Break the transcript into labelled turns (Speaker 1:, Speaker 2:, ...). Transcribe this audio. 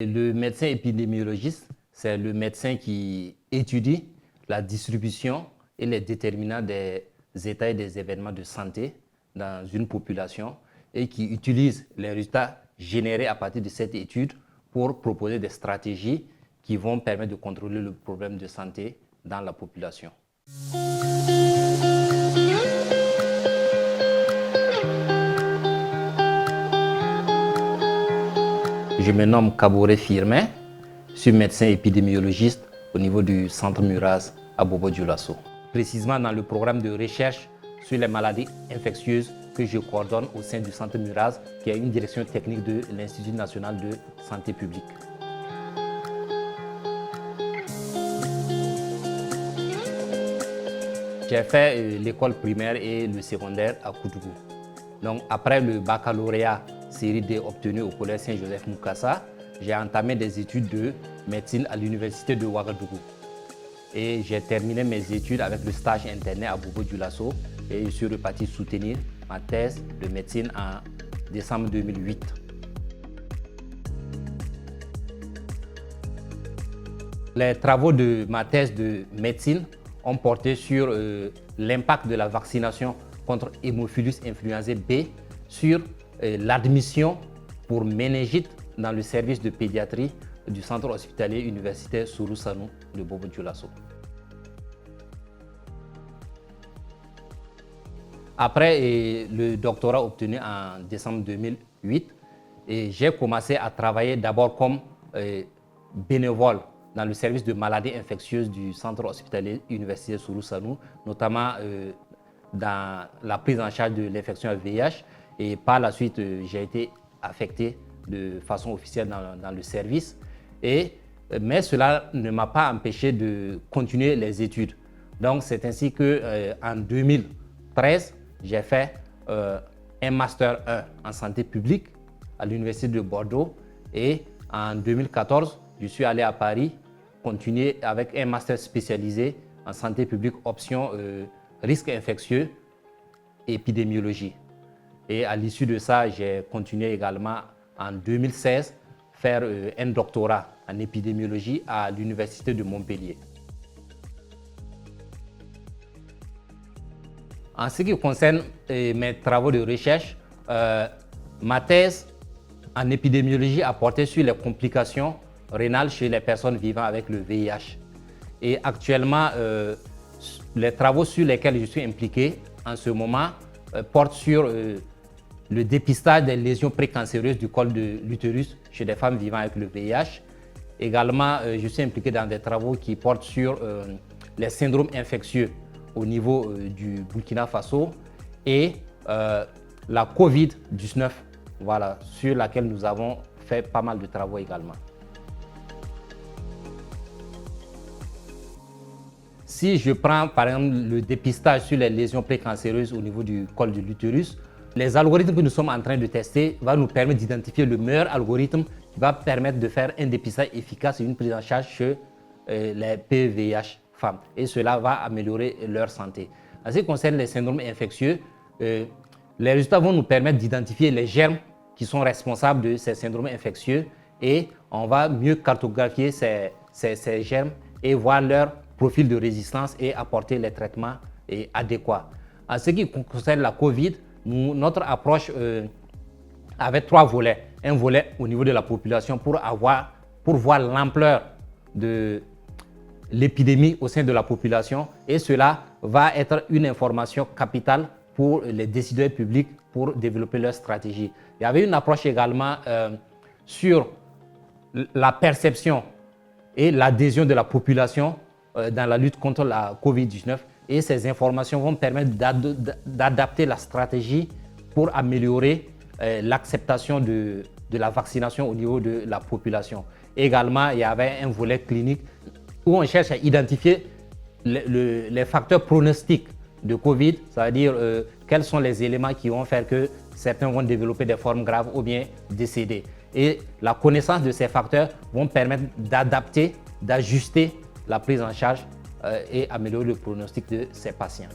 Speaker 1: Le médecin épidémiologiste, c'est le médecin qui étudie la distribution et les déterminants des états et des événements de santé dans une population et qui utilise les résultats générés à partir de cette étude pour proposer des stratégies qui vont permettre de contrôler le problème de santé dans la population. Je me nomme Kaboré Firmin, je suis médecin épidémiologiste au niveau du centre Muraz à Bobo-Dioulasso. Précisément dans le programme de recherche sur les maladies infectieuses que je coordonne au sein du centre Muraz, qui a une direction technique de l'Institut national de santé publique. J'ai fait l'école primaire et le secondaire à Koutougou. Donc, après le baccalauréat série D obtenu au collège Saint-Joseph Moukassa, j'ai entamé des études de médecine à l'université de Ouagadougou. Et j'ai terminé mes études avec le stage interné à Bobo-Dioulasso et je suis reparti soutenir ma thèse de médecine en décembre 2008. Les travaux de ma thèse de médecine ont porté sur l'impact de la vaccination contre Haemophilus influenzae B sur l'admission pour méningite dans le service de pédiatrie du centre hospitalier universitaire Sourou Sanou de Bobo-Dioulasso. Après le doctorat obtenu en décembre 2008, j'ai commencé à travailler d'abord comme bénévole dans le service de maladies infectieuses du centre hospitalier universitaire Sourou Sanou, notamment dans la prise en charge de l'infection à VIH. Et par la suite, j'ai été affecté de façon officielle dans le service. Mais cela ne m'a pas empêché de continuer les études. Donc c'est ainsi qu'en 2013, j'ai fait un Master 1 en santé publique à l'Université de Bordeaux. Et en 2014, je suis allé à Paris continuer avec un Master spécialisé en santé publique option risque infectieux et épidémiologie. Et à l'issue de ça, j'ai continué également en 2016 faire un doctorat en épidémiologie à l'Université de Montpellier. En ce qui concerne mes travaux de recherche, ma thèse en épidémiologie a porté sur les complications rénales chez les personnes vivant avec le VIH. Et actuellement, les travaux sur lesquels je suis impliqué en ce moment portent sur le dépistage des lésions précancéreuses du col de l'utérus chez des femmes vivant avec le VIH. Également, je suis impliqué dans des travaux qui portent sur les syndromes infectieux au niveau du Burkina Faso et la COVID-19, voilà, sur laquelle nous avons fait pas mal de travaux également. Si je prends par exemple le dépistage sur les lésions précancéreuses au niveau du col de l'utérus, les algorithmes que nous sommes en train de tester vont nous permettre d'identifier le meilleur algorithme qui va permettre de faire un dépistage efficace et une prise en charge chez les PVIH femmes. Et cela va améliorer leur santé. En ce qui concerne les syndromes infectieux, les résultats vont nous permettre d'identifier les germes qui sont responsables de ces syndromes infectieux et on va mieux cartographier ces germes et voir leur profil de résistance et apporter les traitements adéquats. En ce qui concerne la COVID, notre approche avait trois volets. Un volet au niveau de la population pour voir l'ampleur de l'épidémie au sein de la population et cela va être une information capitale pour les décideurs publics pour développer leur stratégie. Il y avait une approche également sur la perception et l'adhésion de la population dans la lutte contre la COVID-19 et ces informations vont permettre d'adapter la stratégie pour améliorer l'acceptation de la vaccination au niveau de la population. Également, il y avait un volet clinique où on cherche à identifier les facteurs pronostiques de COVID, c'est-à-dire quels sont les éléments qui vont faire que certains vont développer des formes graves ou bien décéder. Et la connaissance de ces facteurs vont permettre d'adapter, d'ajuster la prise en charge et améliorer le pronostic de ces patients.